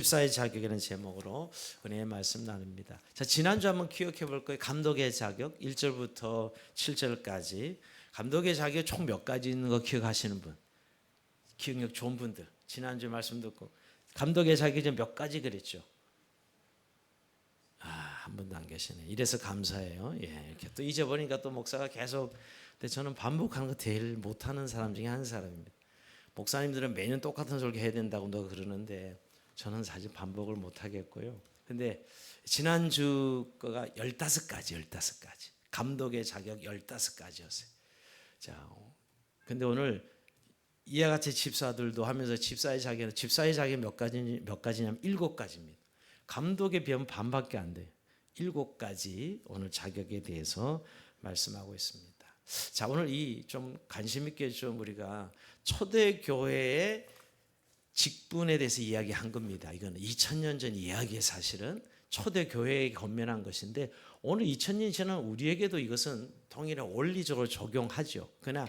집사의 자격이라는 제목으로 은혜의 말씀 나눕니다. 자, 지난주 한번 기억해 볼 거예요. 감독의 자격 1절부터 7절까지. 감독의 자격 총 몇 가지 있는 거 기억하시는 분? 기억력 좋은 분들. 지난주 말씀 듣고 감독의 자격이 몇 가지 그랬죠? 한 분도 안 계시네. 이래서 감사해요. 이렇게 또 잊어버리니까 또 목사가 계속. 근데 저는 반복하는 거 제일 못하는 사람 중에 한 사람입니다. 목사님들은 매년 똑같은 소리 해야 된다고 너 그러는데 저는 사실 반복을 못 하겠고요. 근데 지난주 거가 15가지. 감독의 자격 15가지였어요. 자, 근데 오늘 이와 같이 집사들도 하면서 집사의 자격이 몇 가지냐면 7가지입니다. 감독에 비하면 반밖에 안 돼요. 7가지 오늘 자격에 대해서 말씀하고 있습니다. 자, 오늘 이 좀 관심 있게 좀 우리가 초대교회의 직분에 대해서 이야기한 겁니다. 이거는 2000년 전 이야기에 사실은 초대교회에 건면한 것인데 오늘 2000년 전은 우리에게도 이것은 동일한 원리적으로 적용하죠. 그러나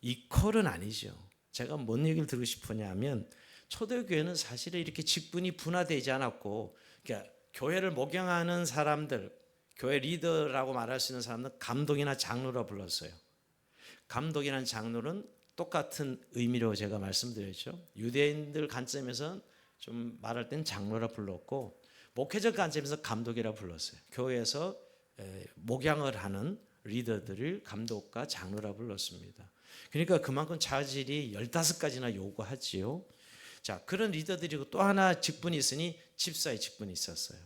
이퀄은 아니죠. 제가 뭔 얘기를 드리고 싶으냐면 초대교회는 사실은 이렇게 직분이 분화되지 않았고, 그러니까 교회를 목양하는 사람들, 교회 리더라고 말할 수 있는 사람은 감독이나 장로라 불렀어요. 감독이나 장로는 똑같은 의미로 제가 말씀드렸죠. 유대인들 관점에서 좀 말할 땐 장로라 불렀고, 목회적 관점에서 감독이라 불렀어요. 교회에서 목양을 하는 리더들을 감독과 장로라 불렀습니다. 그러니까 그만큼 자질이 15가지나 요구하지요. 자, 그런 리더들이고 또 하나 직분이 있으니 집사의 직분이 있었어요.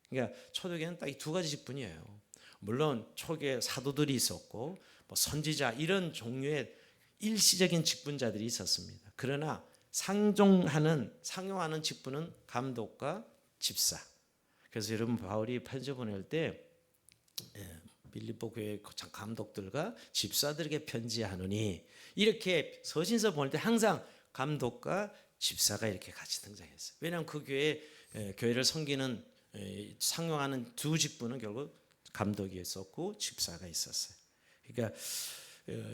그러니까 초대교회는 딱 이 2가지 직분이에요. 물론 초기에 사도들이 있었고 뭐 선지자 이런 종류의 일시적인 직분자들이 있었습니다. 그러나 상용하는 직분은 감독과 집사. 그래서 여러분 바울이 편지 보낼 때 빌립보 교회 감독들과 집사들에게 편지하노니 이렇게 서신서 보낼 때 항상 감독과 집사가 이렇게 같이 등장했어요. 왜냐하면 그 교회를 섬기는 상용하는 2 직분은 결국 감독이 있었고 집사가 있었어요. 그러니까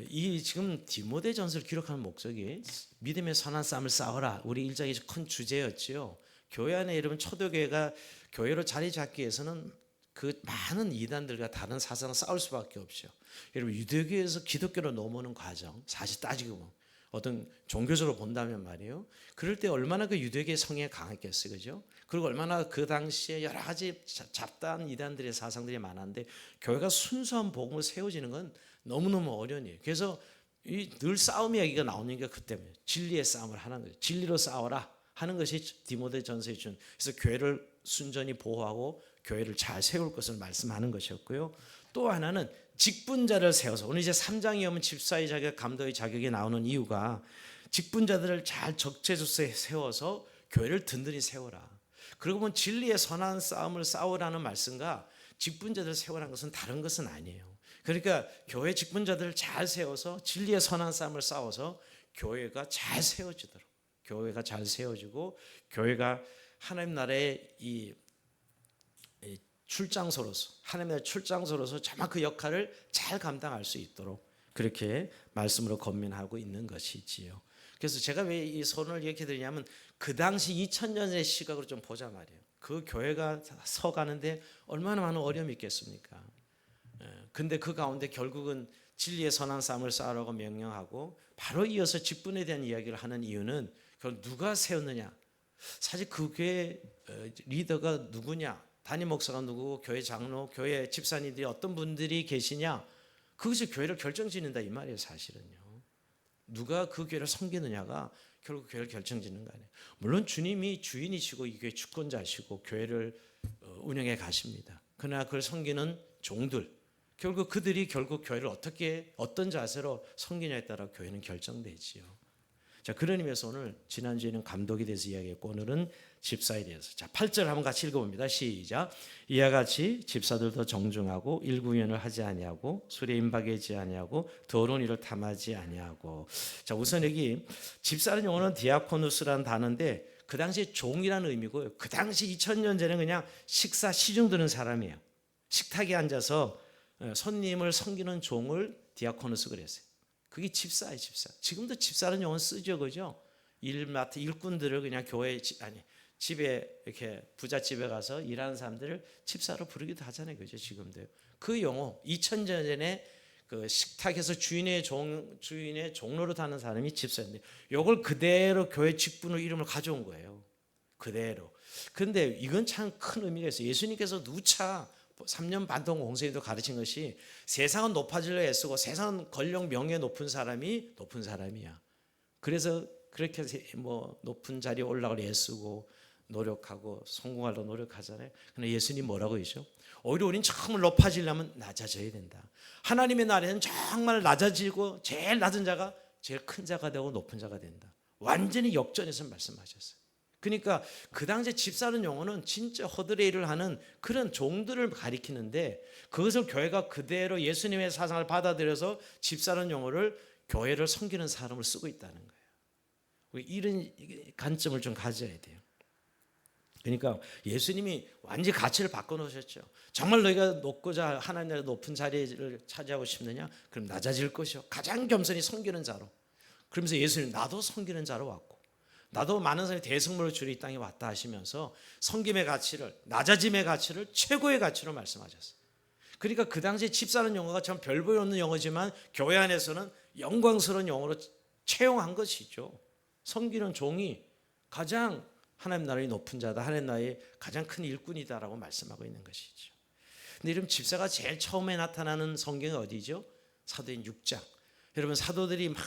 이 지금 디모데전서를 기록하는 목적이 믿음의 선한 싸움을 싸워라. 우리 1장의 큰 주제였죠. 교회 안에 여러분 초대교회가 교회로 자리 잡기 위해서는 그 많은 이단들과 다른 사상을 싸울 수밖에 없죠. 여러분 유대교에서 기독교로 넘어오는 과정 사실 따지고 보면 어떤 종교적으로 본다면 말이에요. 그럴 때 얼마나 그 유대교의 성향이 강했겠어요, 그죠? 그리고 얼마나 그 당시에 여러 가지 잡다한 이단들의 사상들이 많았는데 교회가 순수한 복음으로 세워지는 건 너무너무 어려운 일이에요. 그래서 늘 싸움 이야기가 나오는 게 그 때문에 진리의 싸움을 하는 거죠. 진리로 싸워라 하는 것이 디모데전서에 준. 그래서 교회를 순전히 보호하고 교회를 잘 세울 것을 말씀하는 것이었고요. 또 하나는 직분자를 세워서 오늘 이제 3장에 오면 집사의 자격, 감독의 자격이 나오는 이유가 직분자들을 잘 적재적소에 세워서 교회를 든든히 세워라. 그리고 보면 진리의 선한 싸움을 싸우라는 말씀과 직분자들을 세우라는 것은 다른 것은 아니에요. 그러니까 교회 직분자들을 잘 세워서 진리의 선한 싸움을 싸워서 교회가 잘 세워지도록, 교회가 잘 세워지고 교회가 하나님 나라의 이 출장소로서, 하나님 나라의 출장소로서 정말 그 역할을 잘 감당할 수 있도록 그렇게 말씀으로 권면하고 있는 것이지요. 그래서 제가 왜 이 선을 이렇게 드리냐면 그 당시 2000년의 시각으로 좀 보자 말이에요. 그 교회가 서가는데 얼마나 많은 어려움이 있겠습니까? 근데 그 가운데 결국은 진리의 선한 싸움을 싸우라고 명령하고 바로 이어서 직분에 대한 이야기를 하는 이유는 그걸 누가 세웠느냐. 사실 그 교회 리더가 누구냐, 담임 목사가 누구고 교회 장로, 교회 집사님들이 어떤 분들이 계시냐, 그것이 교회를 결정짓는다 이 말이에요. 사실은요. 누가 그 교회를 섬기느냐가 결국 교회를 결정짓는 거 아니에요. 물론 주님이 주인이시고 이 교회 주권자시고 교회를 운영해 가십니다. 그러나 그걸 섬기는 종들, 결국 그들이 결국 교회를 어떤 자세로 섬기냐에 따라 교회는 결정되지요. 자, 그런 의미에서 오늘 지난주에는 감독에 대해서 이야기했고 오늘은 집사에 대해서. 자, 8절 한번 같이 읽어봅니다. 시작. 이와 같이 집사들도 정중하고 일구연을 하지 아니하고 술에 임박하지 아니하고 더러운 일을 탐하지 아니하고. 자, 우선 여기 집사는 용어는 디아코누스라는 단어인데 그 당시 종이라는 의미고요. 그 당시 2000년 전에 그냥 시중 드는 사람이에요. 식탁에 앉아서 손님을 섬기는 종을 디아코누스 그랬어요. 그게 집사예요, 집사. 지금도 집사라는 용어는 쓰죠, 그죠? 일꾼들을 그냥 교회 집에 이렇게 부잣집에 가서 일하는 사람들을 집사로 부르기도 하잖아요. 그죠? 지금도. 그 용어 2000년 전에 그 식탁에서 주인의 종로로 타는 사람이 집사인데 요걸 그대로 교회 직분으로 이름을 가져온 거예요. 그대로. 근데 이건 참 큰 의미가 있어요. 예수님께서 누차 3년 반 동안 공생애도 가르친 것이 세상은 높아지려 애쓰고 세상은 권력 명예 높은 사람이 높은 사람이야. 그래서 그렇게 뭐 높은 자리에 올라가려 애쓰고 노력하고 성공하려고 노력하잖아요. 그런데 예수님 뭐라고 하죠? 오히려 우리는 정말 높아지려면 낮아져야 된다. 하나님의 나라에는 정말 낮아지고 제일 낮은 자가 제일 큰 자가 되고 높은 자가 된다. 완전히 역전해서 말씀하셨어요. 그러니까 그 당시에 집사라는 용어는 진짜 허드렛 일을 하는 그런 종들을 가리키는데 그것을 교회가 그대로 예수님의 사상을 받아들여서 집사라는 용어를 교회를 섬기는 사람을 쓰고 있다는 거예요. 이런 관점을 좀 가져야 돼요. 그러니까 예수님이 완전히 가치를 바꿔놓으셨죠. 정말 너희가 높고자 하나님 나라 높은 자리를 차지하고 싶느냐? 그럼 낮아질 것이요. 가장 겸손히 섬기는 자로. 그러면서 예수님 나도 섬기는 자로 왔고 나도 많은 사람이 대승물을 주려 이 땅에 왔다 하시면서 섬김의 가치를 낮아짐의 가치를 최고의 가치로 말씀하셨어요. 그러니까 그 당시에 집사라는 용어가 참 별 볼 없는 용어지만 교회 안에서는 영광스러운 용어로 채용한 것이죠. 섬기는 종이 가장 하나님 나라의 높은 자다. 하나님 나라의 가장 큰 일꾼이다라고 말씀하고 있는 것이죠. 근데 이런 집사가 제일 처음에 나타나는 성경이 어디죠? 사도행 6장. 여러분 사도들이 막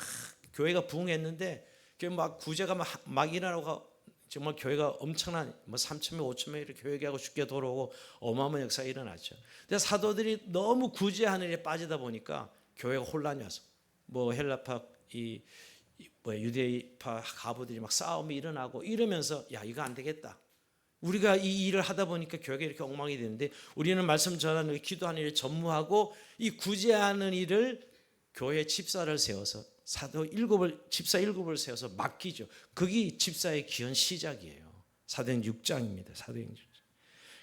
교회가 부흥했는데 막 구제가 막 일어나고 정말 교회가 엄청난 뭐 3,000명, 5,000명 이렇게 교회하고 죽게 돌아오고 어마어마한 역사가 일어났죠. 근데 사도들이 너무 구제하는 일에 빠지다 보니까 교회가 혼란이 와서 뭐 헬라파 유대파 가부들이 막 싸움이 일어나고 이러면서 야 이거 안 되겠다. 우리가 이 일을 하다 보니까 교회가 이렇게 엉망이 되는데 우리는 말씀 전하는 기도하는 일을 전무하고 이 구제하는 일을 교회 집사를 세워서 집사 7을 세워서 맡기죠. 그게 집사의 귀한 시작이에요. 사도행 6장입니다. 사도행 6장.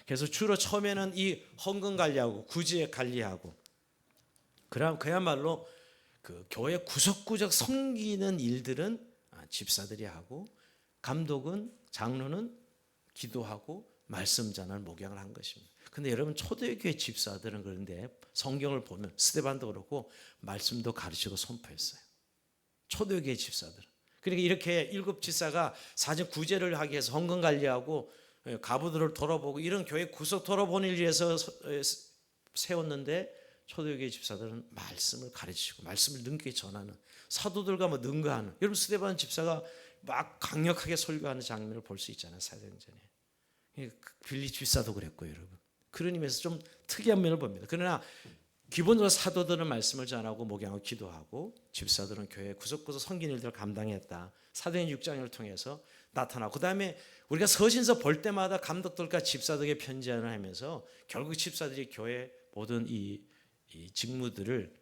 그래서 주로 처음에는 이 헌금 관리하고 구제 관리하고 그야말로 그 교회 구석구석 섬기는 일들은 집사들이 하고 감독은 장로는 기도하고 말씀 전할 목양을 한 것입니다. 근데 여러분 초대교회 집사들은 그런데 성경을 보면 스데반도 그렇고 말씀도 가르치고 선포했어요. 초대교회 집사들. 그러니까 이렇게 7 집사가 사전 구제를 하기 위해서 헌금 관리하고 가부들을 돌아보고 이런 교회 구석 돌아보는 일 위해서 세웠는데 초대교회 집사들은 말씀을 가르치고 말씀을 능게 전하는 사도들과 뭐 능가하는 여러분 스데반 집사가 막 강력하게 설교하는 장면을 볼 수 있잖아요. 사도행전에. 빌리 집사도 그랬고 여러분. 그런 의미에서 좀 특이한 면을 봅니다. 그러나 기본적으로 사도들은 말씀을 전하고 목양하고 기도하고 집사들은 교회 구석구석 섬기는 일들을 감당했다. 사도행 6장을 통해서 나타나고 그다음에 우리가 서신서 볼 때마다 감독들과 집사들에게 편지를 하면서 결국 집사들이 교회 모든 이 직무들을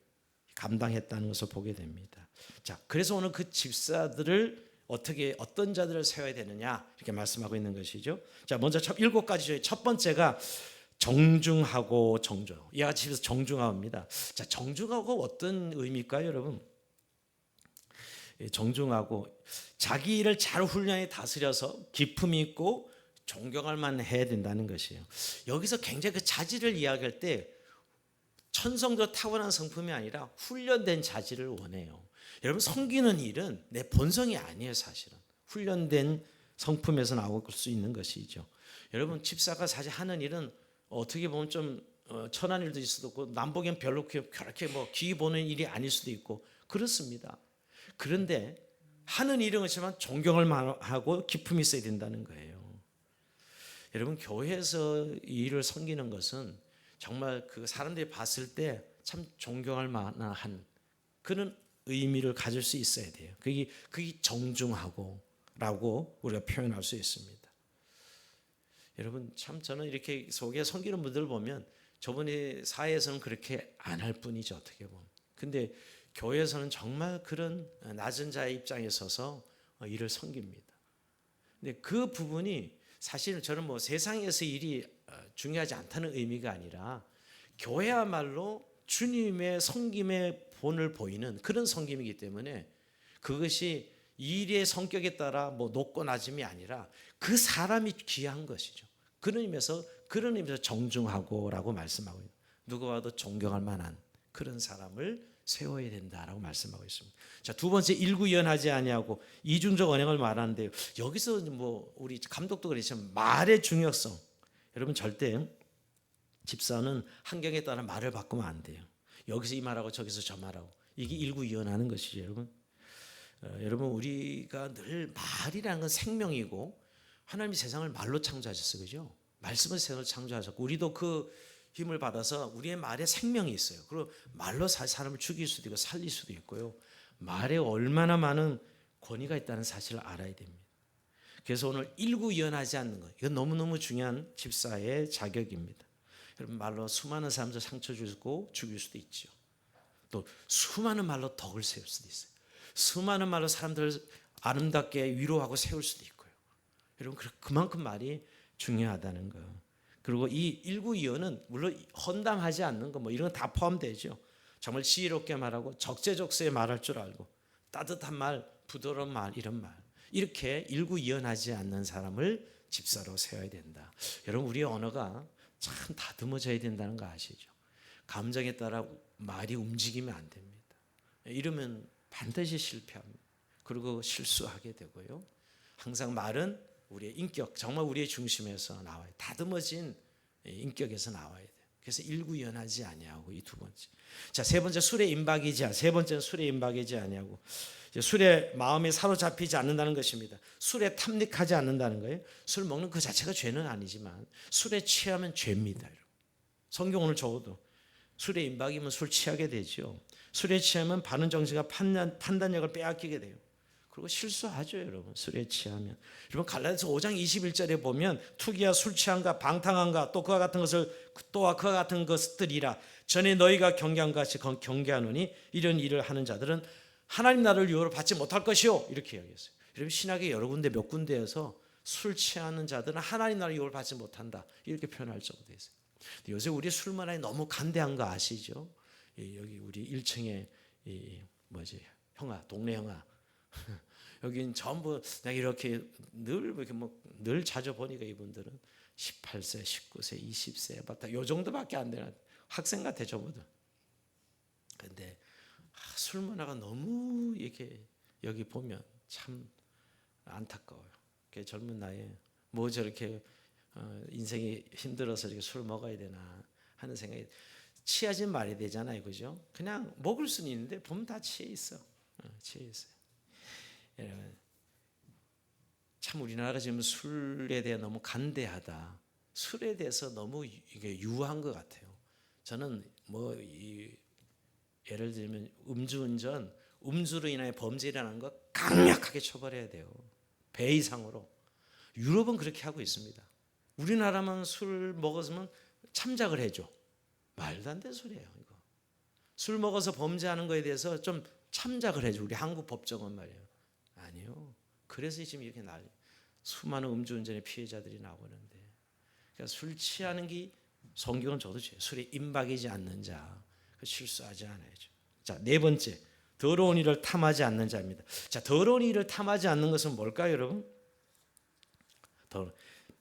감당했다는 것을 보게 됩니다. 자, 그래서 오늘 그 집사들을 어떤 자들을 세워야 되느냐 이렇게 말씀하고 있는 것이죠. 자, 먼저 7가지죠. 첫 번째가 정중하고 정조. 이와 같이 정중합니다. 자, 정중하고 어떤 의미일까요, 여러분? 정중하고 자기 일을 잘 훈련해 다스려서 기품 있고 존경할 만해야 된다는 것이에요. 여기서 굉장히 그 자질을 이야기할 때 천성적 타고난 성품이 아니라 훈련된 자질을 원해요. 여러분 섬기는 일은 내 본성이 아니에요. 사실은 훈련된 성품에서 나올 수 있는 것이죠. 여러분 집사가 사실 하는 일은 어떻게 보면 좀 천한 일도 있을 수도 있고 남보기엔 별로 그렇게 뭐 귀 보는 일이 아닐 수도 있고 그렇습니다. 그런데 하는 일은 그렇지만 존경을 하고 기품이 있어야 된다는 거예요. 여러분 교회에서 이 일을 섬기는 것은 정말 그 사람들이 봤을 때 참 존경할 만한 그런 의미를 가질 수 있어야 돼요. 그게 정중하고라고 우리가 표현할 수 있습니다. 여러분 참 저는 이렇게 속에 섬기는 분들 보면 저분이 사회에서는 그렇게 안 할 뿐이죠. 어떻게 보면. 근데 교회에서는 정말 그런 낮은 자의 입장에 서서 일을 섬깁니다. 근데 그 부분이 사실은 저는 뭐 세상에서 일이 중요하지 않다는 의미가 아니라 교회야말로 주님의 섬김의 본을 보이는 그런 섬김이기 때문에 그것이 일의 성격에 따라 뭐 높고 낮음이 아니라 그 사람이 귀한 것이죠. 그런 의미에서 정중하고라고 말씀하고 있는, 누가 봐도 존경할 만한 그런 사람을 세워야 된다라고 말씀하고 있습니다. 자, 두 번째, 일구이연하지 아니하고 이중적 언행을 말하는데요. 여기서 뭐 우리 감독도 그랬지만 말의 중요성. 여러분 절대 집사는 환경에 따라 말을 바꾸면 안 돼요. 여기서 이 말하고 저기서 저 말하고, 이게 일구이연하는 것이죠, 여러분. 여러분 우리가 늘 말이라는 건 생명이고 하나님이 세상을 말로 창조하셨어요, 그죠? 말씀은 세상을 창조하셨고 우리도 그 힘을 받아서 우리의 말에 생명이 있어요. 그리고 말로 사람을 죽일 수도 있고 살릴 수도 있고요. 말에 얼마나 많은 권위가 있다는 사실을 알아야 됩니다. 그래서 오늘 일구이연하지 않는 것, 이건 너무너무 중요한 집사의 자격입니다. 여러분 말로 수많은 사람들 상처 주고 죽일 수도 있죠. 또 수많은 말로 덕을 세울 수도 있어요. 수많은 말로 사람들을 아름답게 위로하고 세울 수도 있고요. 여러분 그만큼 말이 중요하다는 거. 그리고 이 일구이연은 물론 헌담하지 않는 거 뭐 이런 거 다 포함되죠. 정말 지혜롭게 말하고 적재적소에 말할 줄 알고 따뜻한 말, 부드러운 말, 이런 말, 이렇게 일구이연하지 않는 사람을 집사로 세워야 된다. 여러분 우리의 언어가 참 다듬어져야 된다는 거 아시죠? 감정에 따라 말이 움직이면 안 됩니다. 이러면 반드시 실패합니다. 그리고 실수하게 되고요. 항상 말은 우리의 인격, 정말 우리의 중심에서 나와요. 다듬어진 인격에서 나와야 돼요. 그래서 일구이연하지 아니하고, 이 두 번째. 자, 세 번째, 술에 임박이지, 세 번째는 술에 임박이지 아니하고, 술에 마음이 사로잡히지 않는다는 것입니다. 술에 탐닉하지 않는다는 거예요. 술 먹는 그 자체가 죄는 아니지만 술에 취하면 죄입니다. 성경 오늘 적어도 술에 임박이면 술 취하게 되죠. 술에 취하면 바른 정신과 판단력을 빼앗기게 돼요. 그리고 실수하죠, 여러분. 술에 취하면. 여러분 갈라디아서 5장 21절에 보면 투기와 술 취함과 방탕함과 또 그와 같은 것들이라 전에 너희가 경계한 같이 경계하노니 이런 일을 하는 자들은 하나님 나라를 유업으로 받지 못할 것이요, 이렇게 이야기했어요. 여러분 신학의 여러 군데 몇 군데에서 술 취하는 자들은 하나님 나라를 유업을 받지 못한다, 이렇게 표현할 정도 있어요. 요새 우리 술 문화에 너무 간대한 거 아시죠? 여기 우리 1층에 형아, 동네 형아. 여긴 전부 내가 이렇게 늘 자주 보니까 이분들은 18세, 19세, 20세 맞다 요 정도밖에 안 되는 학생 같아 저보다. 근데 술 문화가 너무 이렇게 여기 보면 참 안타까워요. 젊은 나이에 뭐 저렇게 인생이 힘들어서 이렇게 술 먹어야 되나 하는 생각이, 취하진 말이 되잖아요, 그죠? 그냥 먹을 수는 있는데 보면 다 취해 있어. 취해 있어요. 여러분, 참 우리나라가 지금 술에 대해 너무 간대하다. 술에 대해서 너무 이게 유한 것 같아요. 저는 예를 들면 음주운전, 음주로 인하여 범죄 일어나는 거 강력하게 처벌해야 돼요. 배 이상으로. 유럽은 그렇게 하고 있습니다. 우리나라만 술 먹었으면 참작을 해줘. 말도 안 되는 소리예요, 이거. 술 먹어서 범죄하는 거에 대해서 좀 참작을 해줘. 우리 한국 법정은 말이에요. 아니요. 그래서 지금 이렇게 수많은 음주운전의 피해자들이 나오는데, 그러니까 술 취하는 게 성경은 저도 죄. 술에 임박이지 않는 자, 실수하지 않아야죠. 자, 네 번째, 더러운 일을 탐하지 않는 자입니다. 자, 더러운 일을 탐하지 않는 것은 뭘까요, 여러분?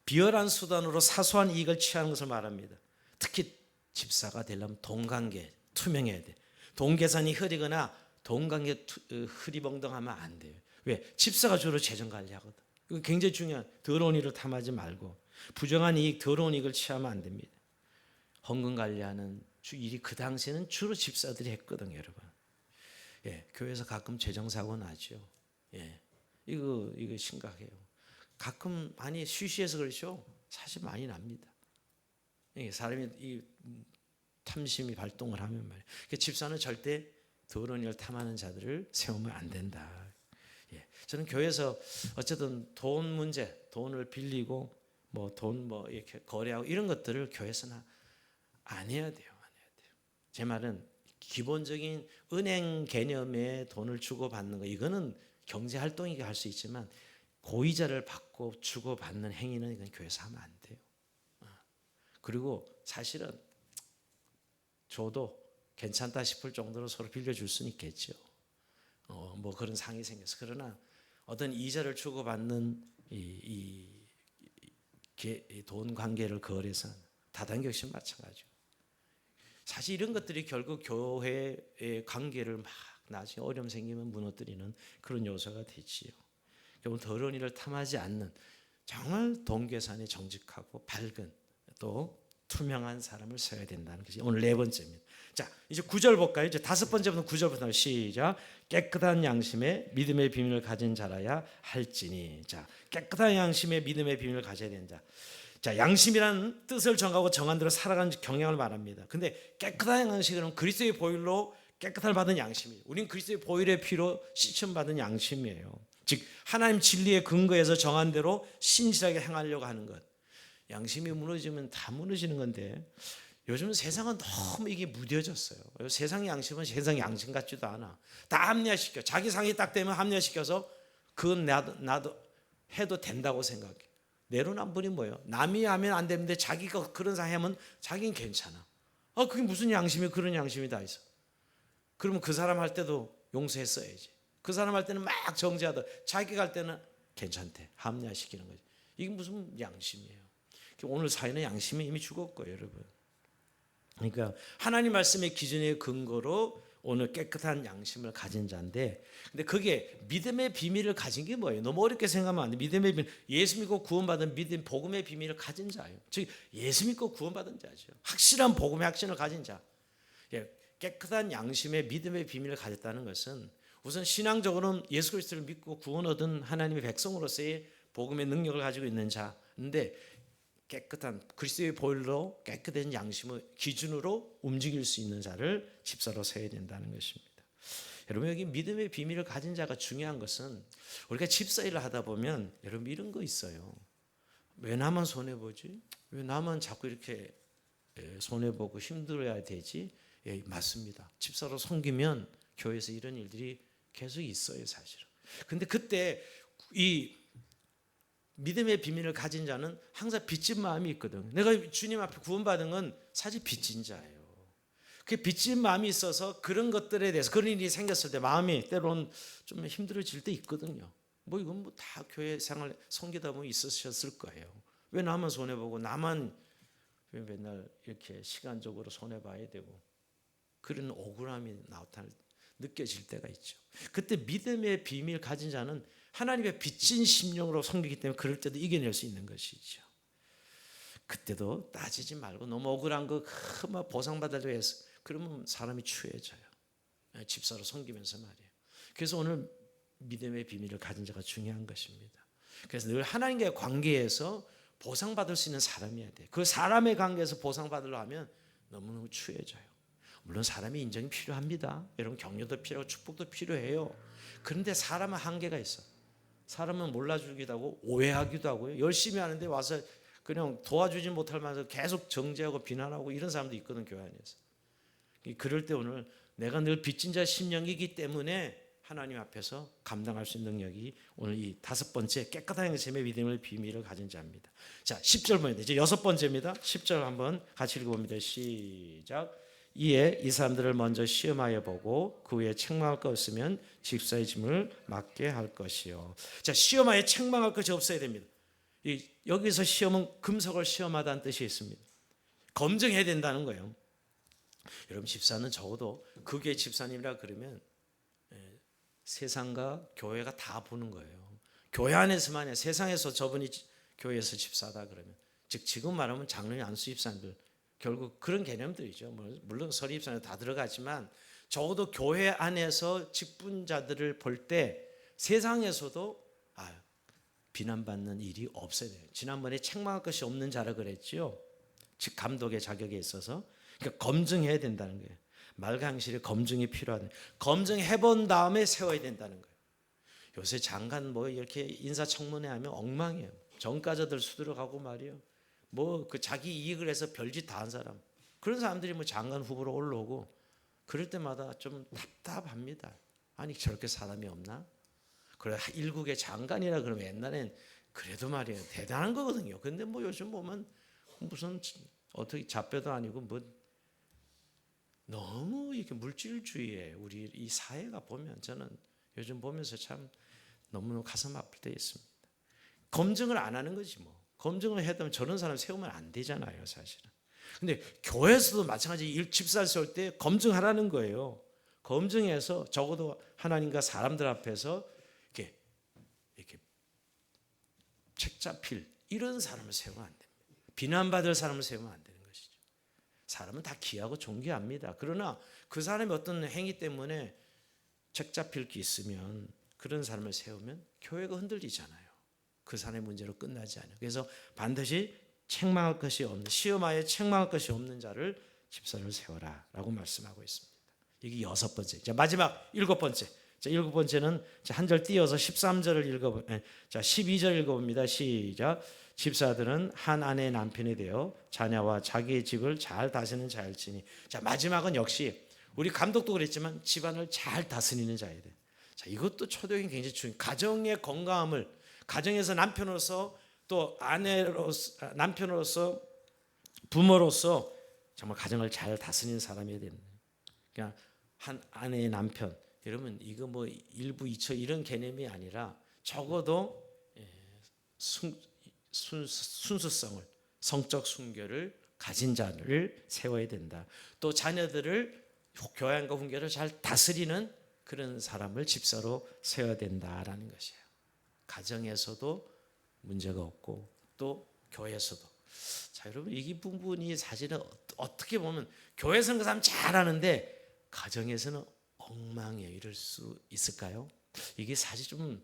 비열한 수단으로 사소한 이익을 취하는 것을 말합니다. 특히 집사가 되려면 돈관계 투명해야 돼. 돈계산이 흐리거나 돈관계 흐리벙덩하면 안 돼요. 왜? 집사가 주로 재정 관리하거든. 이거 굉장히 중요한, 더러운 일을 탐하지 말고 부정한 이익, 더러운 이익을 취하면 안 됩니다. 헌금 관리하는 일이 그 당시에는 주로 집사들이 했거든요, 여러분. 예, 교회에서 가끔 재정 사고 나죠. 예, 이거 심각해요. 가끔 많이 쉬쉬해서 그렇죠. 사실 많이 납니다. 사람이 이 탐심이 발동을 하면 말이에요. 집사는 절대 더러운 일을 탐하는 자들을 세우면 안 된다. 예, 저는 교회에서 어쨌든 돈 문제, 돈을 빌리고 돈 이렇게 거래하고 이런 것들을 교회에서는 안 해야 돼요. 제 말은 기본적인 은행 개념의 돈을 주고받는 거, 이거는 경제 활동이게 할 수 있지만 고이자를 받고 주고받는 행위는 이건 교회에서 하면 안 돼요. 그리고 사실은 줘도 괜찮다 싶을 정도로 서로 빌려줄 수는 있겠죠. 그런 상이 생겨서. 그러나 어떤 이자를 주고받는 돈 관계를 거래해서 다단계 역시 마찬가지고, 사실 이런 것들이 결국 교회의 관계를 막 나중에 어려움 생기면 무너뜨리는 그런 요소가 되지요. 결국 더러운 일을 탐하지 않는 정말 동계산에 정직하고 밝은 또 투명한 사람을 써야 된다는 것이 오늘 네 번째입니다. 자, 이제 9절 볼까요? 이제 다섯 번째부터 9절부터 시작. 깨끗한 양심에 믿음의 비밀을 가진 자라야 할지니. 자, 깨끗한 양심에 믿음의 비밀을 가져야 되는 자. 자, 양심이라는 뜻을 정하고 정한 대로 살아가는 경향을 말합니다. 근데 깨끗한 양심은 그리스도의 보혈로 깨끗을 받은 양심이에요. 우리는 그리스도의 보혈의 피로 씻음 받은 양심이에요. 즉 하나님 진리의 근거에서 정한 대로 신실하게 행하려고 하는 것. 양심이 무너지면 다 무너지는 건데, 요즘 세상은 너무 이게 무뎌졌어요. 세상 양심은 세상 양심 같지도 않아. 다 합리화시켜. 자기 상이 딱 되면 합리화시켜서 그건 나도 해도 된다고 생각해. 내로남불이 뭐예요? 남이 하면 안 되는데 자기가 그런 상이 하면 자기는 괜찮아. 그게 무슨 양심이 그런 양심이 다 있어. 그러면 그 사람 할 때도 용서했어야지. 그 사람 할 때는 막 정죄하다. 자기가 할 때는 괜찮대. 합리화시키는 거지. 이게 무슨 양심이에요? 오늘 사회는 양심이 이미 죽었고요, 여러분. 그러니까 하나님 말씀의 기준의 근거로 오늘 깨끗한 양심을 가진 자인데, 근데 그게 믿음의 비밀을 가진 게 뭐예요? 너무 어렵게 생각하면 안 돼. 믿음의 비밀, 예수 믿고 구원받은 믿음, 복음의 비밀을 가진 자예요. 즉 예수 믿고 구원받은 자죠. 확실한 복음의 확신을 가진 자. 깨끗한 양심의 믿음의 비밀을 가졌다는 것은 우선 신앙적으로는 예수 그리스도를 믿고 구원 얻은 하나님의 백성으로서의 복음의 능력을 가지고 있는 자인데, 깨끗한 그리스도의 보혈로 깨끗한 양심의 기준으로 움직일 수 있는 자를 집사로 세워야 된다는 것입니다. 여러분, 여기 믿음의 비밀을 가진 자가 중요한 것은, 우리가 집사 일을 하다 보면 여러분 이런 거 있어요. 왜 나만 손해보지? 왜 나만 자꾸 이렇게 손해보고 힘들어야 되지? 예, 맞습니다. 집사로 섬기면 교회에서 이런 일들이 계속 있어요, 사실은. 근데 그때 이 믿음의 비밀을 가진 자는 항상 빚진 마음이 있거든. 내가 주님 앞에 구원받은 건 사실 빚진 자예요. 그 빚진 마음이 있어서 그런 것들에 대해서, 그런 일이 생겼을 때 마음이 때로는 좀 힘들어질 때 있거든요. 뭐 이건 뭐 다 교회 생활 섬기다 보면 있으셨을 거예요. 왜 나만 손해보고 나만 왜 맨날 이렇게 시간적으로 손해봐야 되고, 그런 억울함이 느껴질 때가 있죠. 그때 믿음의 비밀 가진 자는 하나님의 빚진 심령으로 섬기기 때문에 그럴 때도 이겨낼 수 있는 것이죠. 그때도 따지지 말고 너무 억울한 거 막 보상받으려고 해서 그러면 사람이 추해져요. 집사로 섬기면서 말이에요. 그래서 오늘 믿음의 비밀을 가진 자가 중요한 것입니다. 그래서 늘 하나님과의 관계에서 보상받을 수 있는 사람이어야 돼요. 그 사람의 관계에서 보상받으려 하면 너무너무 추해져요. 물론 사람의 인정이 필요합니다. 여러분, 격려도 필요하고 축복도 필요해요. 그런데 사람은 한계가 있어. 사람은 몰라주기도 하고 오해하기도 하고요. 열심히 하는데 와서 그냥 도와주지 못할 만해서 계속 정죄하고 비난하고 이런 사람도 있거든, 교회 안에서. 그럴 때 오늘 내가 늘 빚진 자 심령이기 때문에 하나님 앞에서 감당할 수 있는 능력이 오늘 이 다섯 번째 깨끗한 양심의 믿음의 비밀을 가진 자입니다. 자, 10절 보면 이제 여섯 번째입니다. 10절 한번 같이 읽어봅니다. 시작. 이에 이 사람들을 먼저 시험하여 보고 그 후에 책망할 것 없으면 집사의 짐을 맡게 할 것이요. 자, 시험하여 책망할 것이 없어야 됩니다. 여기서 시험은 금속을 시험하다는 뜻이 있습니다. 검증해야 된다는 거예요. 여러분, 집사는 적어도 그게 집사님이라 그러면 세상과 교회가 다 보는 거예요. 교회 안에서만 해. 세상에서 저분이 교회에서 집사다 그러면, 즉 지금 말하면 장로님, 안수 집사님들, 결국 그런 개념들이죠. 물론 서리 집사님 다 들어가지만 적어도 교회 안에서 직분자들을 볼 때 세상에서도 비난받는 일이 없어야 돼요. 지난번에 책망할 것이 없는 자라 그랬죠. 즉 감독의 자격에 있어서. 그러니까 검증해야 된다는 거예요. 말강실에 검증이 필요하다. 검증해 본 다음에 세워야 된다는 거예요. 요새 장관 뭐 이렇게 인사청문회 하면 엉망이에요. 정가자들 수두룩하고 말이에요. 뭐 그 자기 이익을 해서 별짓 다 한 사람, 그런 사람들이 뭐 장관 후보로 올라오고 그럴 때마다 좀 답답합니다. 아니 저렇게 사람이 없나? 그래, 일국의 장관이라 그러면 옛날엔 그래도 말이에요 대단한 거거든요. 근데 뭐 요즘 보면 무슨 어떻게 잡혀도 아니고 뭐 너무 이렇게 물질주의에 우리 이 사회가 보면, 저는 요즘 보면서 참 너무 가슴 아플 때 있습니다. 검증을 안 하는 거지 뭐. 검증을 했다면 저런 사람 세우면 안 되잖아요, 사실은. 근데 교회에서도 마찬가지 집사를 세울 때 검증하라는 거예요. 검증해서 적어도 하나님과 사람들 앞에서 이렇게 책 잡힐 이런 사람을 세우면 안 됩니다. 비난받을 사람을 세우면 안 되는 것이죠. 사람은 다 귀하고 존귀합니다. 그러나 그 사람의 어떤 행위 때문에 책 잡힐 게 있으면 그런 사람을 세우면 교회가 흔들리잖아요. 그 사람의 문제로 끝나지 않아요. 그래서 반드시 책망할 것이 없는, 시험하에 책망할 것이 없는 자를 집사를 세워라 라고 말씀하고 있습니다. 이게 6번째. 자, 마지막 7번째. 자, 7번째는 한 절 띄어서 13절을 읽어봅니다. 자, 12절 읽어봅니다. 시작. 집사들은 한 아내의 남편이 되어 자녀와 자기의 집을 잘 다스리는 자일지니. 자, 마지막은 역시 우리 감독도 그랬지만 집안을 잘 다스리는 자야 돼. 자, 이것도 초대교회는 굉장히 중요해요. 가정의 건강함을, 가정에서 남편으로서 또 아내로서, 남편으로서, 부모로서 정말 가정을 잘 다스리는 사람이어야 됩니다. 그냥 한 아내의 남편, 여러분 이거 뭐 일부 이처 이런 개념이 아니라 적어도 순수성을, 성적 순결을 가진 자를 세워야 된다. 또 자녀들을 교양과 훈계를 잘 다스리는 그런 사람을 집사로 세워야 된다라는 것이에요. 가정에서도 문제가 없고 또 교회에서도. 자, 여러분 이 부분이 사실은 어떻게 보면 교회에서는 그 사람 잘하는데 가정에서는 엉망이에요. 이럴 수 있을까요? 이게 사실 좀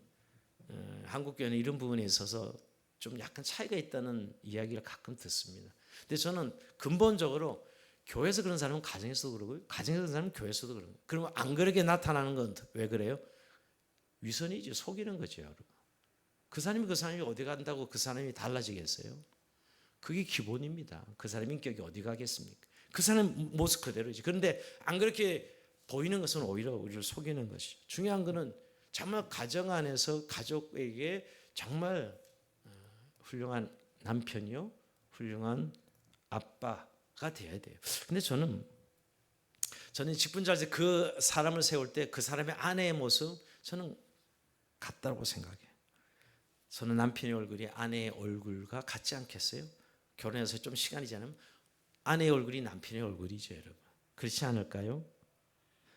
한국 교회는 이런 부분에 있어서 좀 약간 차이가 있다는 이야기를 가끔 듣습니다. 근데 저는 근본적으로 교회에서 그런 사람은 가정에서도 그러고요, 가정에서 그런 사람은 교회에서도 그런 거예요. 그러면 안 그렇게 나타나는 건 왜 그래요? 위선이죠. 속이는 거죠, 여러분. 그 사람이 어디 간다고 그 사람이 달라지겠어요? 그게 기본입니다. 그 사람 인격이 어디 가겠습니까? 그 사람 모습 그대로지. 그런데 안 그렇게 보이는 것은 오히려 우리를 속이는 것이죠. 중요한 것은 정말 가정 안에서 가족에게 정말 훌륭한 남편이요, 훌륭한 아빠가 되어야 돼요. 근데 저는 직분자에서 그 사람을 세울 때 그 사람의 아내의 모습 저는 같다고 생각해요. 저는 남편의 얼굴이 아내의 얼굴과 같지 않겠어요? 결혼해서 좀 시간이 지나면 아내의 얼굴이 남편의 얼굴이죠, 여러분. 그렇지 않을까요?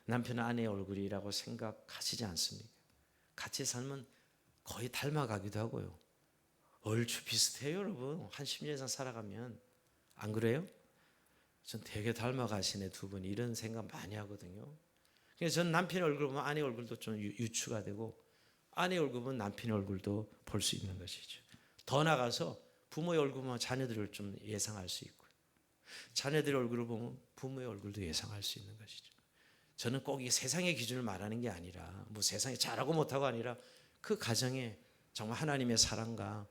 남편은 아내의 얼굴이라고 생각하시지 않습니까? 같이 살면 거의 닮아가기도 하고요. 얼추 비슷해요, 여러분. 한 10년 이상 살아가면. 안 그래요? 전 되게 닮아가시네, 두 분이. 이런 생각 많이 하거든요. 그래서 저는 남편의 얼굴 보면 아내의 얼굴도 좀 유추가 되고 아내의 얼굴 보면 남편의 얼굴도 볼 수 있는 것이죠. 더 나아가서 부모의 얼굴 보면 자녀들을 좀 예상할 수 있고요. 자녀들의 얼굴을 보면 부모의 얼굴도 예상할 수 있는 것이죠. 저는 꼭 이 세상의 기준을 말하는 게 아니라 뭐 세상에 잘하고 못하고 아니라 그 가정에 정말 하나님의 사랑과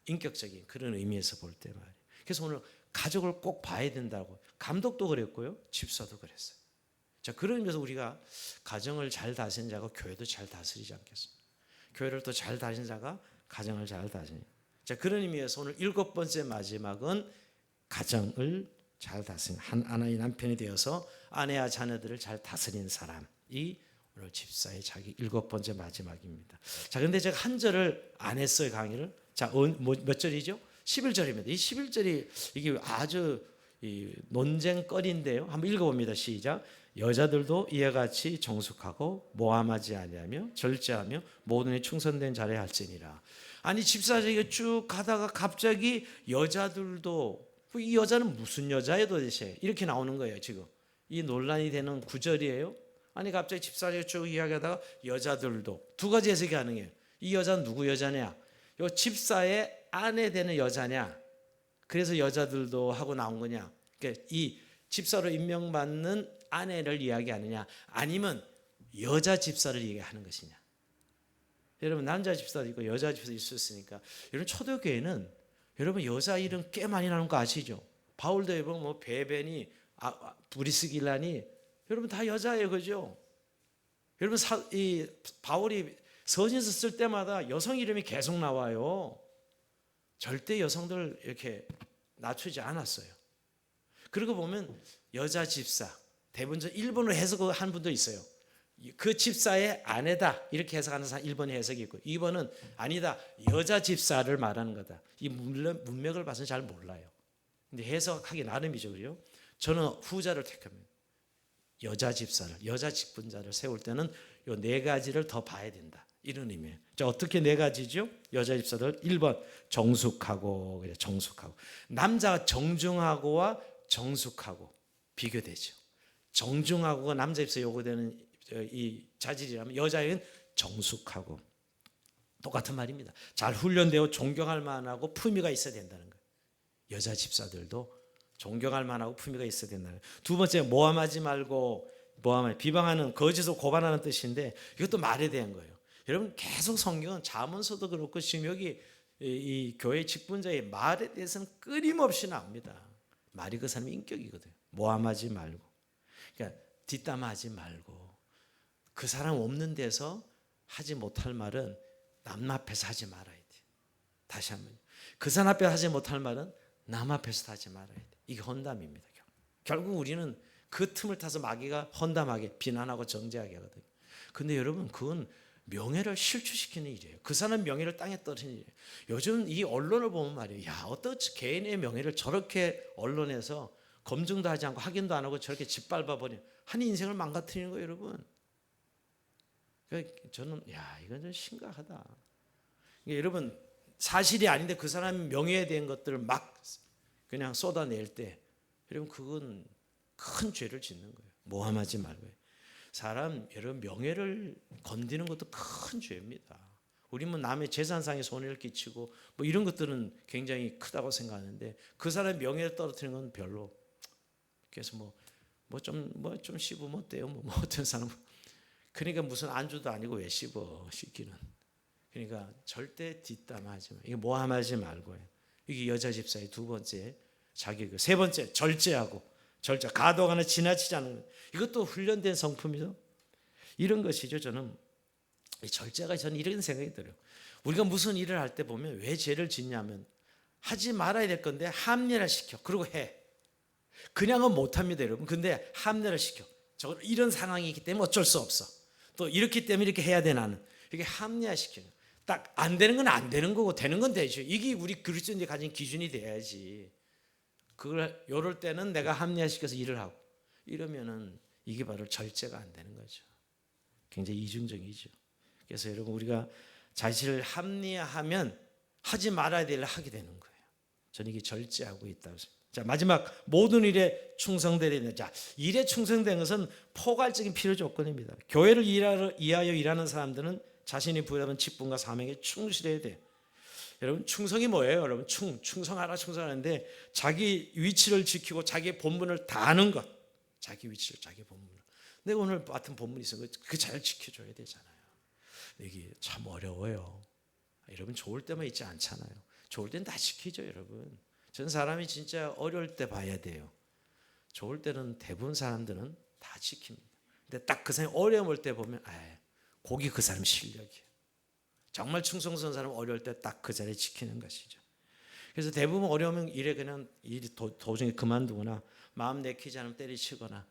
인격적인 그런 의미에서 볼 때 말이에요. 그래서 오늘 가족을 꼭 봐야 된다고 감독도 그랬고요, 집사도 그랬어요. 자, 그런 의미에서 우리가 가정을 잘 다스리는 자가 교회도 잘 다스리지 않겠습니까? 교회를 또 잘 다스리는 자가 가정을 잘 다스리는. 자, 그런 의미에서 오늘 7번째 마지막은 가정을 잘 다스리는 한 아내의 남편이 되어서 아내와 자녀들을 잘 다스리는 사람이 오늘 집사의 자기 7번째 마지막입니다. 자, 근데 제가 한 절을 안 했어요, 강의를. 자, 몇 절이죠? 11절입니다. 이 11절이 이게 아주 논쟁거리인데요. 한번 읽어봅니다. 시작. 여자들도 이와 같이 정숙하고 모함하지 아니하며 절제하며 모든 에 충성된 자를 할지니라. 아니 집사적이 쭉 가다가 갑자기 여자들도, 이 여자는 무슨 여자예요 도대체? 이렇게 나오는 거예요. 지금 이 논란이 되는 구절이에요. 아니 갑자기 집사적이 쭉 이야기하다가 여자들도, 두 가지 해석이 가능해요. 이 여자는 누구 여자냐? 요 집사의 아내 되는 여자냐? 그래서 여자들도 하고 나온 거냐? 그러니까 이 집사로 임명받는 아내를 이야기하느냐, 아니면 여자 집사를 얘기하는 것이냐? 여러분 남자 집사도 있고 여자 집사도 있었으니까, 여러분 초대교회는 여러분 여자 이름 꽤 많이 나오는 거 아시죠? 바울도 보면 뭐 베베니, 브리스길라니, 여러분 다 여자예요, 그죠? 여러분 이 바울이 서신서 쓸 때마다 여성 이름이 계속 나와요. 절대 여성들 이렇게 낮추지 않았어요. 그러고 보면 여자 집사, 대부분 일본어로 해석한 분도 있어요. 그 집사의 아내다 이렇게 해석하는 사람 1번의 해석이 있고 2번은 아니다 여자 집사를 말하는 거다. 이 문맥을 봐서는 잘 몰라요. 근데 해석하기 나름이죠. 그래요? 저는 후자를 택합니다. 여자 집사를 여자 직분자를 세울 때는 요 네 가지를 더 봐야 된다. 이런 의미예요. 자, 어떻게 네 가지죠? 여자 집사들 1번 정숙하고 정숙하고 남자가 정중하고와 정숙하고 비교되죠. 정중하고가 남자 집사에 요구되는 이 자질이라면 여자에는 정숙하고 똑같은 말입니다. 잘 훈련되어 존경할 만하고 품위가 있어야 된다는 거예요. 여자 집사들도 존경할 만하고 품위가 있어야 된다는 거예요. 두 번째 모함하지 말고 비방하는 거짓으로 고발하는 뜻인데 이것도 말에 대한 거예요. 여러분 계속 성경은 잠언서도 그렇고 지금 여기 이 교회 직분자의 말에 대해서는 끊임없이 나옵니다. 말이 그 사람의 인격이거든요. 모함하지 말고 그러니까 뒷담화하지 말고 그 사람 없는 데서 하지 못할 말은 남 앞에서 하지 말아야 돼. 다시 한번 그 사람 앞에서 하지 못할 말은 남 앞에서 하지 말아야 돼. 이게 헌담입니다. 결국 우리는 그 틈을 타서 마귀가 헌담하게 비난하고 정죄하게 하거든요. 근데 여러분 그건 명예를 실추시키는 일이에요. 그 사람 명예를 땅에 떨어뜨리는 일이에요. 요즘 이 언론을 보면 말이에요. 야, 어떤 개인의 명예를 저렇게 언론에서 검증도 하지 않고 확인도 안 하고 저렇게 짓밟아버리는 한 인생을 망가뜨리는 거예요, 여러분. 그러니까 저는 이건 좀 심각하다. 그러니까 여러분 사실이 아닌데 그 사람 명예에 대한 것들을 막 그냥 쏟아낼 때 여러분 그건 큰 죄를 짓는 거예요. 모함하지 말고요. 사람 여러분 명예를 건드리는 것도 큰 죄입니다. 우리는 남의 재산상에 손해를 끼치고 뭐 이런 것들은 굉장히 크다고 생각하는데 그 사람의 명예를 떨어뜨리는 건 별로. 그래서 뭐 좀 씹으면 어때요? 뭐 어떤 사람은 그러니까 무슨 안주도 아니고 왜 씹기는. 그러니까 절대 뒷담화하지 마. 이게 모함하지 말고요. 이게 여자 집사의 두 번째 자격. 세 번째 절제하고. 가도가나 지나치지 않는 것. 이것도 훈련된 성품이죠. 이런 것이죠. 저는 절제가 저는 이런 생각이 들어요. 우리가 무슨 일을 할 때 보면 왜 죄를 짓냐면 하지 말아야 될 건데 합리화 시켜. 그리고 해. 그냥은 못합니다, 여러분. 근데 합리화를 시켜. 저 이런 상황이 있기 때문에 어쩔 수 없어. 또 이렇기 때문에 이렇게 해야 돼 나는. 이게 합리화 시키는. 딱 안 되는 건 안 되는 거고 되는 건 되죠. 이게 우리 그리스도인들이 가진 기준이 돼야지. 그걸 요럴 때는 내가 합리화시켜서 일을 하고 이러면은 이게 바로 절제가 안 되는 거죠. 굉장히 이중적이죠. 그래서 여러분 우리가 자신을 합리화하면 하지 말아야 될 일을 하게 되는 거예요. 저는 이게 절제하고 있다고 생각합니다. 자, 마지막 모든 일에 충성되어야 된다. 자, 일에 충성되는 것은 포괄적인 필요 조건입니다. 교회를 위하여 일하는 사람들은 자신이 부여받은 직분과 사명에 충실해야 돼요. 여러분 충성이 뭐예요? 여러분 충성하는데 자기 위치를 지키고 자기의 본분을 다하는 것. 자기 위치를 자기 본분을. 내가 오늘 맡은 본분이 있어. 그 잘 지켜줘야 되잖아요. 이게 참 어려워요. 여러분 좋을 때만 있지 않잖아요. 좋을 때는 다 지키죠, 여러분. 전 사람이 진짜 어려울 때 봐야 돼요. 좋을 때는 대부분 사람들은 다 지킵니다. 근데 딱 그 사람이 어려움 올 때 보면 거기 그 사람 실력이에요. 정말 충성스러운 사람은 어려울 때 딱 그 자리에 지키는 것이죠. 그래서 대부분 어려우면 일에 그냥 일 도중에 그만두거나 마음 내키지 않으면 때리치거나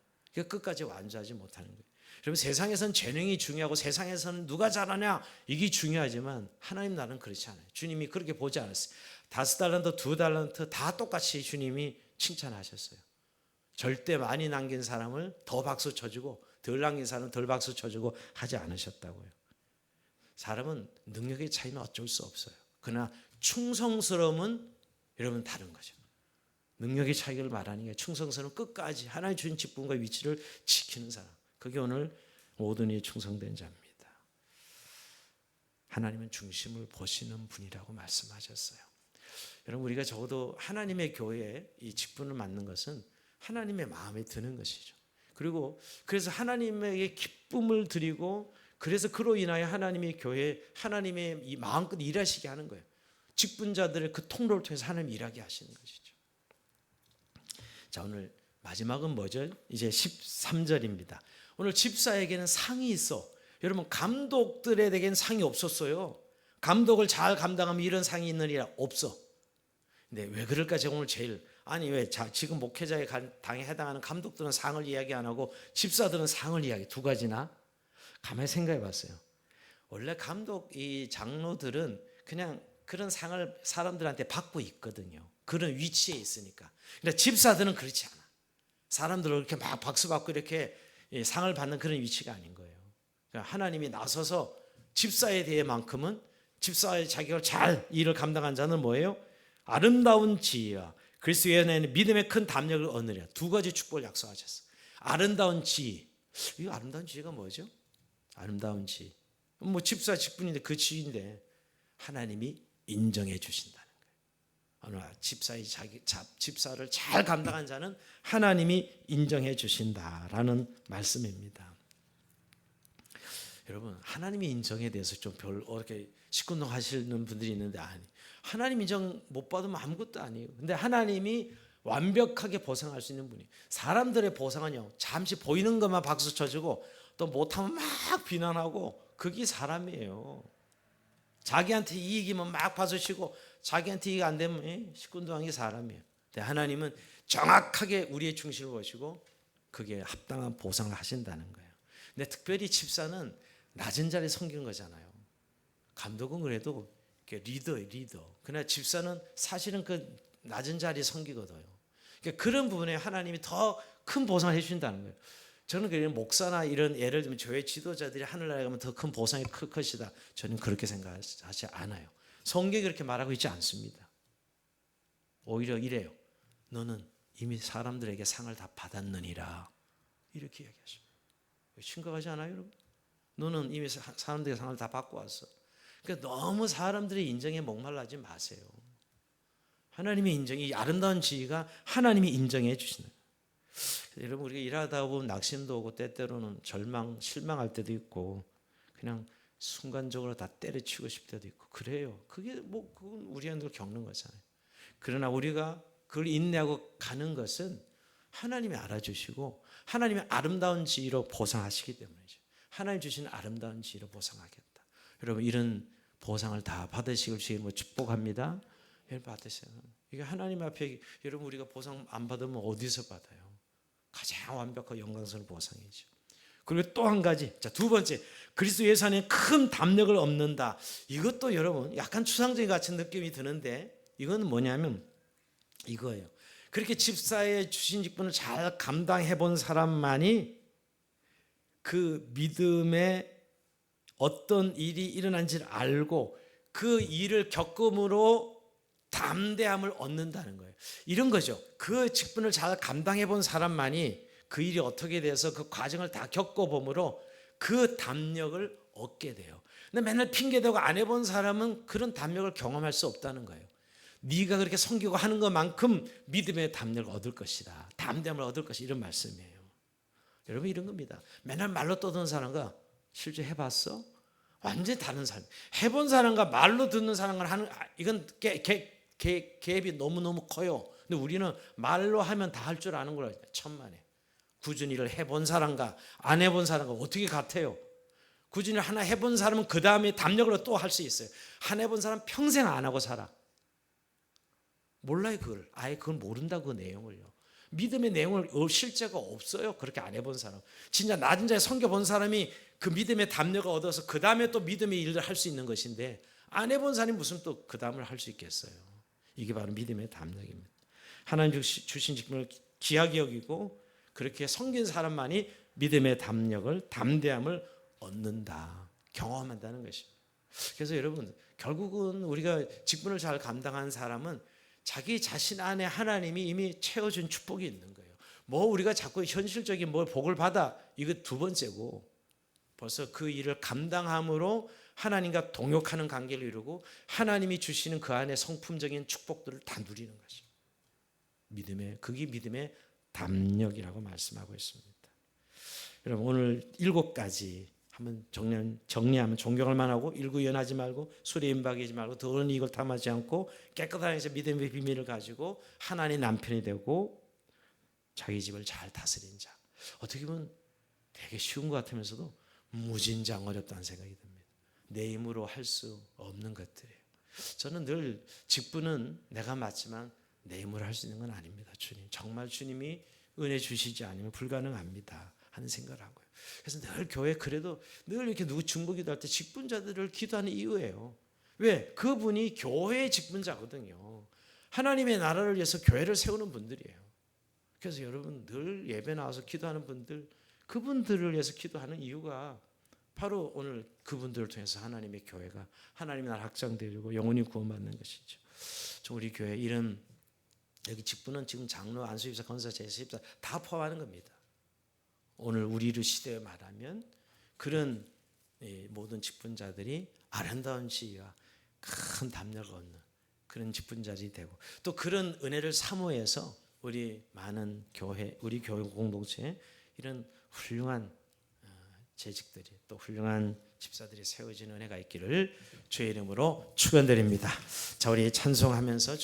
끝까지 완주하지 못하는 거예요. 여러분 세상에서는 재능이 중요하고 세상에서는 누가 잘하냐 이게 중요하지만 하나님 나라는 그렇지 않아요. 주님이 그렇게 보지 않았어요. 5달란트, 2달란트 다 똑같이 주님이 칭찬하셨어요. 절대 많이 남긴 사람을 더 박수 쳐주고 덜 남긴 사람은 덜 박수 쳐주고 하지 않으셨다고요. 사람은 능력의 차이는 어쩔 수 없어요. 그러나 충성스러움은 여러분 다른 거죠. 능력의 차이를 말하는 게 충성스러움은 끝까지 하나님 주신 직분과 위치를 지키는 사람. 그게 오늘 모든 이에 충성된 자입니다. 하나님은 중심을 보시는 분이라고 말씀하셨어요. 여러분 우리가 적어도 하나님의 교회에 이 직분을 맡는 것은 하나님의 마음에 드는 것이죠. 그리고 그래서 하나님에게 기쁨을 드리고 그래서 그로 인하여 하나님의 교회 하나님의 이 마음껏 일하시게 하는 거예요. 직분자들의 그 통로를 통해서 하나님 일하게 하시는 것이죠. 자, 오늘 마지막은 뭐죠? 이제 13절입니다. 오늘 집사에게는 상이 있어. 여러분 감독들에게는 상이 없었어요. 감독을 잘 감당하면 이런 상이 있느니라 없어. 근데 왜 그럴까? 제가 오늘 왜 지금 목회자의 당에 해당하는 감독들은 상을 이야기 안 하고 집사들은 상을 이야기 두 가지나. 가만히 생각해 봤어요. 원래 감독 이 장로들은 그냥 그런 상을 사람들한테 받고 있거든요. 그런 위치에 있으니까. 근데 집사들은 그렇지 않아. 사람들을 이렇게 막 박수 받고 이렇게 상을 받는 그런 위치가 아닌 거예요. 그러니까 하나님이 나서서 집사에 대해만큼은 집사의 자격을 잘 일을 감당한 자는 뭐예요? 아름다운 지혜와 그리스도 안에는 믿음의 큰 담력을 얻으리라. 두 가지 축복을 약속하셨어요. 아름다운 지혜. 이 아름다운 지혜가 뭐죠? 아름다운 지혜. 뭐 집사 직분인데 그 지혜인데 하나님이 인정해 주신다는 거예요. 어느 집사를 잘 감당한 자는 하나님이 인정해 주신다라는 말씀입니다. 여러분, 하나님이 인정에 대해서 좀 별 이렇게 시큰둥 하시는 분들이 있는데 아니. 하나님 인정 못 받으면 아무것도 아니에요. 근데 하나님이 완벽하게 보상할 수 있는 분이. 사람들의 보상은요, 잠시 보이는 것만 박수 쳐주고 또 못하면 막 비난하고 그게 사람이에요. 자기한테 이익이면 막 박수치고 자기한테 이익 안 되면 시큰둥한 게 사람이에요. 근데 하나님은 정확하게 우리의 중심을 보시고 그게 합당한 보상을 하신다는 거예요. 근데 특별히 집사는 낮은 자리에 섬기는 거잖아요. 감독은 그래도 리더예요, 리더. 그러나 집사는 사실은 그 낮은 자리에 섬기거든요. 그러니까 그런 부분에 하나님이 더 큰 보상을 해주신다는 거예요. 저는 그냥 목사나 이런 예를 들면 교회 지도자들이 하늘나라에 가면 더 큰 보상이 클 것이다. 저는 그렇게 생각하지 않아요. 성경이 그렇게 말하고 있지 않습니다. 오히려 이래요. 너는 이미 사람들에게 상을 다 받았느니라. 이렇게 이야기하십니다. 심각하지 않아요, 여러분? 너는 이미 사람들에게 상을 다 받고 왔어. 그러니까 너무 사람들의 인정에 목말라지 마세요. 하나님의 인정이, 이 아름다운 지혜가 하나님이 인정해 주시는 거예요. 여러분, 우리가 일하다 보면 낙심도 오고 때때로는 실망할 때도 있고 그냥 순간적으로 다 때려치우고 싶을 때도 있고 그래요. 그건 우리한테 겪는 거잖아요. 그러나 우리가 그걸 인내하고 가는 것은 하나님이 알아주시고 하나님의 아름다운 지혜로 보상하시기 때문이죠. 하나님 주신 아름다운 지혜로 보상하겠다. 여러분, 이런 보상을 다 받으시길 주님으로 축복합니다. 여러분 받으세요. 이게 하나님 앞에 여러분 우리가 보상 안 받으면 어디서 받아요? 가장 완벽하고 영광스러운 보상이죠. 그리고 또 한 가지, 자, 두 번째, 그리스도 예수 안에 큰 담력을 얻는다. 이것도 여러분 약간 추상적인 같은 느낌이 드는데 이건 뭐냐면 이거예요. 그렇게 집사의 주신 직분을 잘 감당해 본 사람만이 그 믿음의 어떤 일이 일어난지를 알고 그 일을 겪음으로 담대함을 얻는다는 거예요. 이런 거죠. 그 직분을 잘 감당해 본 사람만이 그 일이 어떻게 돼서 그 과정을 다 겪어봄으로 그 담력을 얻게 돼요. 근데 맨날 핑계대고 안 해본 사람은 그런 담력을 경험할 수 없다는 거예요. 네가 그렇게 섬기고 하는 것만큼 믿음의 담력을 얻을 것이다. 담대함을 얻을 것이다. 이런 말씀이에요. 여러분, 이런 겁니다. 맨날 말로 떠드는 사람과 실제 해봤어? 완전히 다른 사람. 해본 사람과 말로 듣는 사람과 하는, 이건 갭이 너무너무 커요. 근데 우리는 말로 하면 다 할 줄 아는 걸 천만에. 꾸준히 일을 해본 사람과 안 해본 사람과 어떻게 같아요? 꾸준히 하나 해본 사람은 그 다음에 담력으로 또 할 수 있어요. 안 해본 사람 평생 안 하고 살아. 몰라요, 그걸. 아예 그걸 모른다, 그 내용을요. 믿음의 내용을 실제가 없어요. 그렇게 안 해본 사람. 진짜 낮은 자에 섬겨본 사람이 그 믿음의 담력을 얻어서 그 다음에 또 믿음의 일을 할 수 있는 것인데 안 해본 사람이 무슨 또 그 다음을 할 수 있겠어요. 이게 바로 믿음의 담력입니다. 하나님 주신 직분을 귀하게 여기고 그렇게 섬긴 사람만이 믿음의 담력을, 담대함을 얻는다, 경험한다는 것입니다. 그래서 여러분, 결국은 우리가 직분을 잘 감당한 사람은 자기 자신 안에 하나님이 이미 채워준 축복이 있는 거예요. 뭐 우리가 자꾸 현실적인 뭘 복을 받아, 이거 두 번째고 벌써 그 일을 감당함으로 하나님과 동역하는 관계를 이루고 하나님이 주시는 그 안에 성품적인 축복들을 다 누리는 것이죠. 그게 믿음의 담력이라고 말씀하고 있습니다. 여러분, 오늘 7가지 한번 정리하면 존경할 만하고 일구연하지 말고 술에 임박이지 말고 더러운 이익을 탐하지 않고 깨끗한 에서 믿음의 비밀을 가지고 하나님의 남편이 되고 자기 집을 잘 다스린 자. 어떻게 보면 되게 쉬운 것 같으면서도 무진장 어렵다는 생각이 듭니다. 내 힘으로 할 수 없는 것들이에요. 저는 늘 직분은 내가 맡지만 내 힘으로 할 수 있는 건 아닙니다. 주님, 정말 주님이 은혜 주시지 않으면 불가능합니다. 하는 생각을 하고요. 그래서 늘 교회 그래도 늘 이렇게 누구 중보기도 할 때 직분자들을 기도하는 이유예요. 왜? 그분이 교회의 직분자거든요. 하나님의 나라를 위해서 교회를 세우는 분들이에요. 그래서 여러분 늘 예배 나와서 기도하는 분들, 그분들을 위해서 기도하는 이유가 바로 오늘 그분들을 통해서 하나님의 교회가 하나님의 나라 확장되고 영혼이 구원받는 것이죠. 우리 교회 이런 여기 직분은 지금 장로, 안수집사, 권사, 제사집사 다 포함하는 겁니다. 오늘 우리를 시대에 말하면 그런 모든 직분자들이 아름다운 지위와 큰 담력을 얻는 그런 직분자들이 되고 또 그런 은혜를 사모해서 우리 많은 교회, 우리 교회 공동체에 이런 훌륭한 재직들이 또 훌륭한 집사들이 세워지는 은혜가 있기를 주의 이름으로 축원드립니다. 자, 우리 찬송하면서